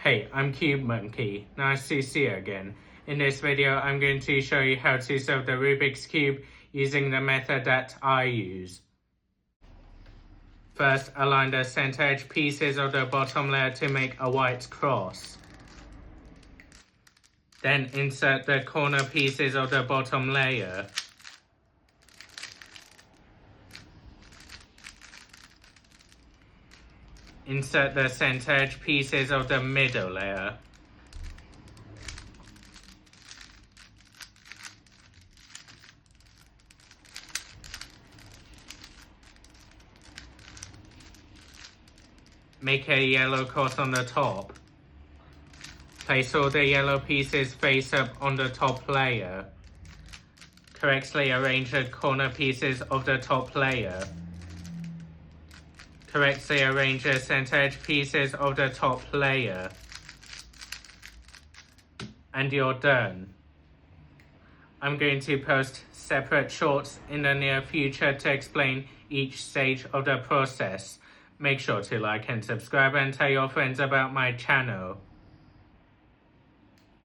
Hey, I'm Cube Monkey. Nice to see you again. In this video, I'm going to show you how to solve the Rubik's Cube using the method that I use. First, align the center edge pieces of the bottom layer to make a white cross. Then insert the corner pieces of the bottom layer. Insert the center edge pieces of the middle layer. Make a yellow cross on the top. Place all the yellow pieces face up on the top layer. Correctly arrange the corner pieces of the top layer. Correctly arrange the center edge pieces of the top layer. And you're done. I'm going to post separate shorts in the near future to explain each stage of the process. Make sure to like and subscribe and tell your friends about my channel.